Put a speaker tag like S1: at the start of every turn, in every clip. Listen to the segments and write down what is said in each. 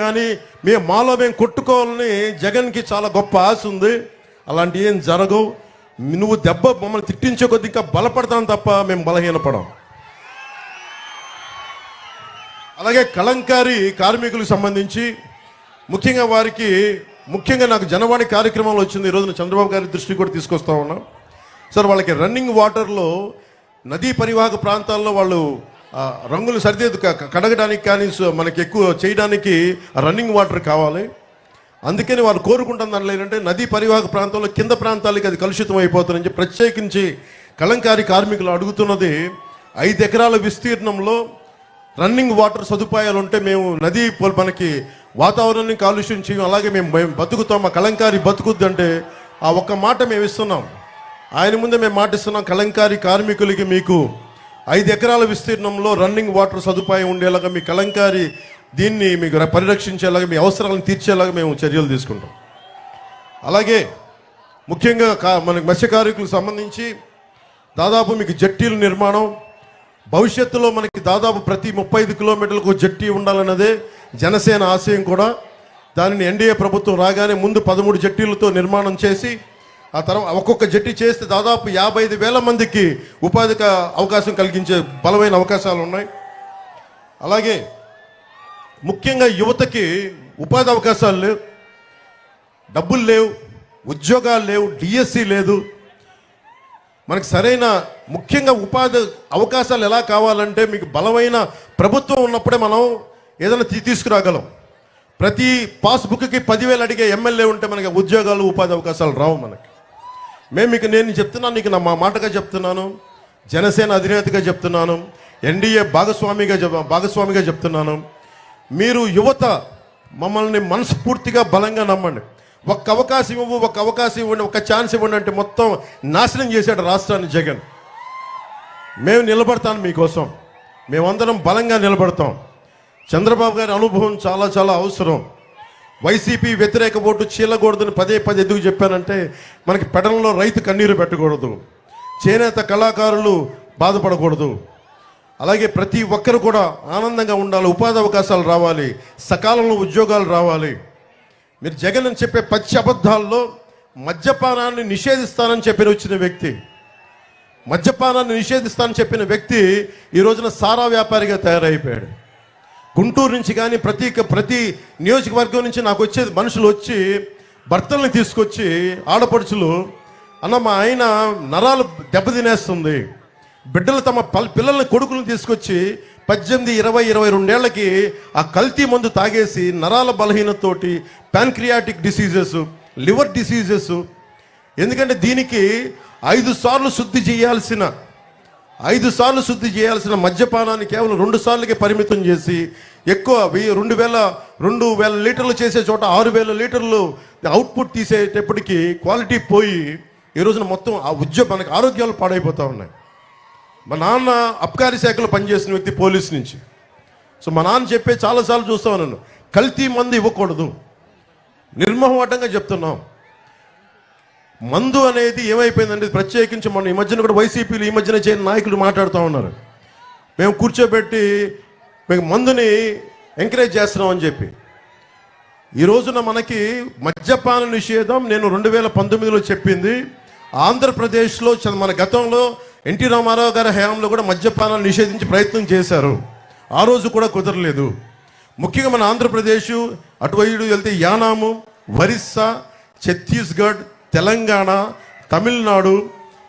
S1: కానీ మాలో మేము కొట్టుకోవాలని జగన్కి చాలా గొప్ప ఆశ ఉంది. అలాంటి ఏం జరగవు. నువ్వు దెబ్బ మమ్మల్ని తిట్టించే కొద్ది ఇంకా బలపడతాం తప్ప మేము బలహీనపడం. అలాగే కలంకారీ కార్మికులకు సంబంధించి ముఖ్యంగా నాకు జనవాణి కార్యక్రమంలో వచ్చింది. ఈరోజు చంద్రబాబు గారి దృష్టికి కూడా తీసుకొస్తా ఉన్నాం. సార్, వాళ్ళకి రన్నింగ్ వాటర్లో నదీ పరివాహక ప్రాంతాల్లో వాళ్ళు రంగులు సరిదిద్దు కడగడానికి కానీ మనకి ఎక్కువ చేయడానికి రన్నింగ్ వాటర్ కావాలి. అందుకని వారు కోరుకుంటున్న దానిలో ఏంటంటే నదీ పరివాహక ప్రాంతంలో కింద ప్రాంతాలకి అది కలుషితం అయిపోతుందని ప్రత్యేకించి కలంకారీ కార్మికులు అడుగుతున్నది 5 ఎకరాల విస్తీర్ణంలో రన్నింగ్ వాటర్ సదుపాయాలు ఉంటే మేము నదీ మనకి వాతావరణాన్ని కాలుష్యం చేయం, అలాగే మేము బతుకుతాం, మా కలంకారీ బతుకుద్దంటే ఆ ఒక్క మాట మేము ఇస్తున్నాం. ఆయన ముందే మేము మాటిస్తున్నాం, కలంకారీ కార్మికులకి మీకు 5 ఎకరాల విస్తీర్ణంలో రన్నింగ్ వాటర్ సదుపాయం ఉండేలాగా మీ కలంకారీ దీన్ని మీకు పరిరక్షించేలాగా మీ అవసరాలను తీర్చేలాగా మేము చర్యలు తీసుకుంటాం. అలాగే ముఖ్యంగా మనకి మత్స్య కార్మికులకు సంబంధించి దాదాపు మీకు జట్టీల నిర్మాణం భవిష్యత్తులో మనకి దాదాపు ప్రతి 35 కిలోమీటర్లకు జట్టీ ఉండాలన్నదే జనసేన ఆశయం కూడా. దానిని ఎన్డీఏ ప్రభుత్వం రాగానే ముందు 13 జట్టీలతో నిర్మాణం చేసి ఆ తర్వాత ఒక్కొక్క జట్టి చేస్తే దాదాపు 55,000 మందికి ఉపాధికి అవకాశం కలిగించే బలమైన అవకాశాలు ఉన్నాయి. అలాగే ముఖ్యంగా యువతకి ఉపాధి అవకాశాలు లేవు, డబ్బులు లేవు, ఉద్యోగాలు లేవు, డిఎస్సి లేదు. మనకి సరైన ముఖ్యంగా ఉపాధి అవకాశాలు ఎలా కావాలంటే మీకు బలమైన ప్రభుత్వం ఉన్నప్పుడే మనం ఏదైనా తీసుకురాగలం. ప్రతి పాస్బుక్కి 10,000 అడిగే ఎమ్మెల్యే ఉంటే మనకి ఉద్యోగాలు ఉపాధి అవకాశాలు రావు మనకి. నేను చెప్తున్నాను, నీకు మా మాటగా చెప్తున్నాను, జనసేన అధినేతగా చెప్తున్నాను, ఎన్డీఏ భాగస్వామిగా చెప్తున్నాను. మీరు యువత మమ్మల్ని మనస్ఫూర్తిగా బలంగా నమ్మండి. ఒక్క అవకాశం ఇవ్వండి, ఒక ఛాన్స్ ఇవ్వండి అంటే మొత్తం నాశనం చేశాడు రాష్ట్రాన్ని జగన్. మేము నిలబడతాను మీకోసం, మేమందరం బలంగా నిలబడతాం. చంద్రబాబు గారి అనుభవం చాలా చాలా అవసరం. వైసీపీ వ్యతిరేక ఓటు చీలకూడదని పదే ఎందుకు చెప్పానంటే మనకి పెడలలో రైతు కన్నీరు పెట్టకూడదు, చేనేత కళాకారులు బాధపడకూడదు. అలాగే ప్రతి ఒక్కరు కూడా ఆనందంగా ఉండాలి, ఉపాధి అవకాశాలు రావాలి, సకాలంలో ఉద్యోగాలు రావాలి. మీరు జగన్ అని చెప్పే పచ్చి అబద్ధాల్లో మద్యపానాన్ని నిషేధిస్తానని చెప్పిన వ్యక్తి ఈ రోజున సారా వ్యాపారిగా తయారైపోయాడు. గుంటూరు నుంచి కానీ ప్రతి నియోజకవర్గం నుంచి నాకు వచ్చేది మనుషులు వచ్చి భర్తల్ని తీసుకొచ్చి ఆడపడుచులు, అన్న మా ఆయన నరాలు దెబ్బతినేస్తుంది, బిడ్డలు తమ పిల్లల్ని కొడుకులను తీసుకొచ్చి 18, 20, 22 ఏళ్లకి ఆ కల్తీ మందు తాగేసి నరాల బలహీనతతోటి ప్యాన్క్రియాటిక్ డిసీజెస్, లివర్ డిసీజెస్. ఎందుకంటే దీనికి 5 సార్లు శుద్ధి చేయాల్సిన మద్యపానాన్ని కేవలం 2 సార్లకే పరిమితం చేసి ఎక్కువ 2,000 లీటర్లు చేసే చోట 6,000 లీటర్లు అవుట్పుట్ తీసేటప్పటికి క్వాలిటీ పోయి ఈ రోజున మొత్తం మనకి ఆరోగ్యాలు పాడైపోతూ ఉన్నాయి. మా నాన్న అబ్కారీ శాఖలో పనిచేసిన వ్యక్తి, పోలీస్ నుంచి. సో మా నాన్న చెప్పే చాలాసార్లు చూస్తా ఉన్నాను, కల్తీ మందు ఇవ్వకూడదు, నిర్మోహమాటంగా చెప్తున్నాం. మందు అనేది ఏమైపోయిందంటే ప్రత్యేకించి మన ఈ మధ్యన కూడా వైసీపీలు ఈ మధ్యన చేయని నాయకులు మాట్లాడుతూ ఉన్నారు, మేము కూర్చోబెట్టి మేము మందుని ఎంకరేజ్ చేస్తున్నామని చెప్పి. ఈ రోజున మనకి మద్యపాన నిషేధం నేను 2019లో చెప్పింది. ఆంధ్రప్రదేశ్లో మన గతంలో ఎన్టీ రామారావు గారి హయాంలో కూడా మద్యపానాన్ని నిషేధించి ప్రయత్నం చేశారు, ఆ రోజు కూడా కుదరలేదు. ముఖ్యంగా మన ఆంధ్రప్రదేశ్ అటువైపు వెళ్తే యానాము, ఒరిస్సా, ఛత్తీస్గఢ్, తెలంగాణ, తమిళనాడు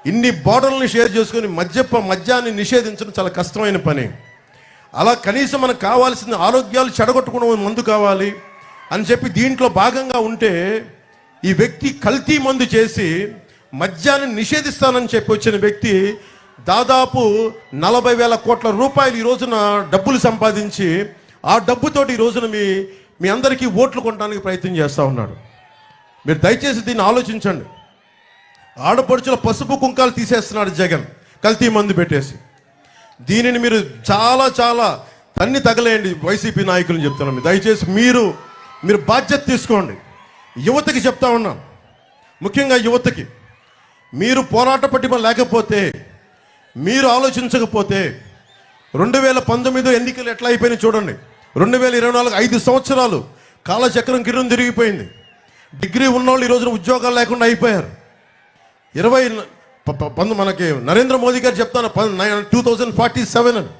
S1: ఇన్ని బార్డర్లను షేర్ చేసుకొని మద్యాన్ని నిషేధించడం చాలా కష్టమైన పని. అలా కనీసం మనకు కావాల్సిన ఆరోగ్యాలు చెడగొట్టుకున్న మందు కావాలి అని చెప్పి దీంట్లో భాగంగా ఉంటే ఈ వ్యక్తి కల్తీ మందు చేసి మద్యాన్ని నిషేధిస్తానని చెప్పి వచ్చిన వ్యక్తి దాదాపు 40,000 కోట్ల రూపాయలు ఈ రోజున డబ్బులు సంపాదించి ఆ డబ్బుతోటి ఈ రోజున మీ అందరికీ ఓట్లు కొనడానికి ప్రయత్నం చేస్తూ ఉన్నాడు. మీరు దయచేసి దీన్ని ఆలోచించండి. ఆడపడుచుల పసుపు కుంకాలు తీసేస్తున్నాడు జగన్ కల్తీ మందు పెట్టేసి. దీనిని మీరు చాలా చాలా తన్ని తగలేయండి. వైసీపీ నాయకులను చెప్తున్నాను, దయచేసి మీరు బాధ్యత తీసుకోండి. యువతకి చెప్తా ఉన్నాం, ముఖ్యంగా యువతకి, మీరు పోరాట పటిమ లేకపోతే, మీరు ఆలోచించకపోతే 2019 ఎన్నికలు ఎట్లా అయిపోయినాయి చూడండి. 2024 5 సంవత్సరాలు కాలచక్రం కిరణం తిరిగిపోయింది. డిగ్రీ ఉన్నోళ్ళు ఈ రోజున ఉద్యోగాలు లేకుండా అయిపోయారు. మనకి నరేంద్ర మోదీ గారు చెప్తాను 2047 అని.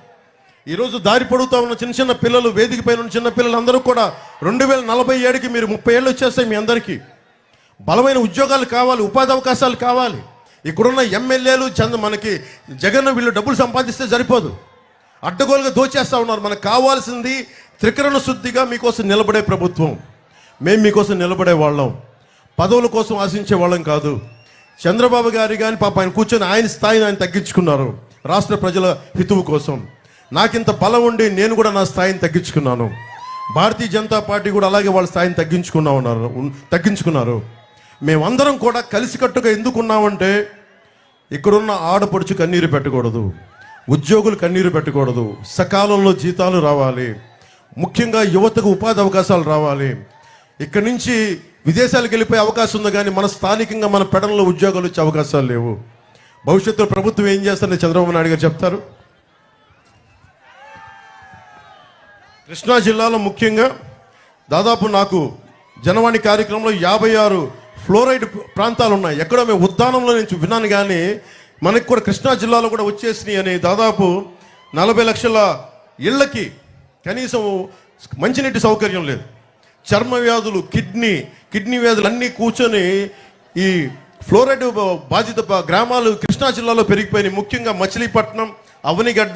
S1: ఈరోజు దారి పడుతూ ఉన్న చిన్న చిన్న పిల్లలు, వేదిక పైన ఉన్న చిన్న పిల్లలు అందరూ కూడా 2047కి మీరు 30 ఏళ్ళు వచ్చేస్తాయి. మీ అందరికీ బలమైన ఉద్యోగాలు కావాలి, ఉపాధి అవకాశాలు కావాలి. ఇక్కడున్న ఎమ్మెల్యేలు మనకి జగన్ వీళ్ళు డబ్బులు సంపాదిస్తే సరిపోదు, అడ్డగోలుగా దోచేస్తూ ఉన్నారు. మనకు కావాల్సింది త్రికరణ శుద్ధిగా మీకోసం నిలబడే ప్రభుత్వం. మేము మీకోసం నిలబడే వాళ్ళం, పదవుల కోసం ఆశించే వాళ్ళం కాదు. చంద్రబాబు గారి కానీ పాప ఆయన కూర్చొని ఆయన స్థాయిని ఆయన తగ్గించుకున్నారు రాష్ట్ర ప్రజల హితువు కోసం. నాకింత బలం ఉండి నేను కూడా నా స్థాయిని తగ్గించుకున్నాను. భారతీయ జనతా పార్టీ కూడా అలాగే వాళ్ళ స్థాయిని తగ్గించుకున్నారు. మేమందరం కూడా కలిసికట్టుగా ఎందుకున్నామంటే ఇక్కడున్న ఆడపడుచు కన్నీరు పెట్టకూడదు, ఉద్యోగులు కన్నీరు పెట్టకూడదు, సకాలంలో జీతాలు రావాలి, ముఖ్యంగా యువతకు ఉపాధి అవకాశాలు రావాలి. ఇక్కడి నుంచి విదేశాలకు వెళ్ళిపోయే అవకాశం ఉంది, కానీ మన స్థానికంగా మన పెడల్లో ఉద్యోగాలు వచ్చే అవకాశాలు లేవు. భవిష్యత్తులో ప్రభుత్వం ఏం చేస్తారని చంద్రబాబు నాయుడు గారు చెప్తారు. కృష్ణా జిల్లాలో ముఖ్యంగా దాదాపు నాకు జనవాణి కార్యక్రమంలో 56 ఫ్లోరైడ్ ప్రాంతాలు ఉన్నాయి. ఎక్కడో మేము ఉద్దానంలో నుంచి విన్నాను, కానీ మనకి కూడా కృష్ణా జిల్లాలో కూడా వచ్చేసినాయి అని. దాదాపు 40 లక్షల ఇళ్లకి కనీసం మంచినీటి సౌకర్యం లేదు. చర్మ వ్యాధులు, కిడ్నీ వ్యాధులు అన్నీ కూర్చొని ఈ ఫ్లోరైడ్ బాధిత గ్రామాలు కృష్ణా జిల్లాలో పెరిగిపోయినాయి. ముఖ్యంగా మచిలీపట్నం, అవనిగడ్డ,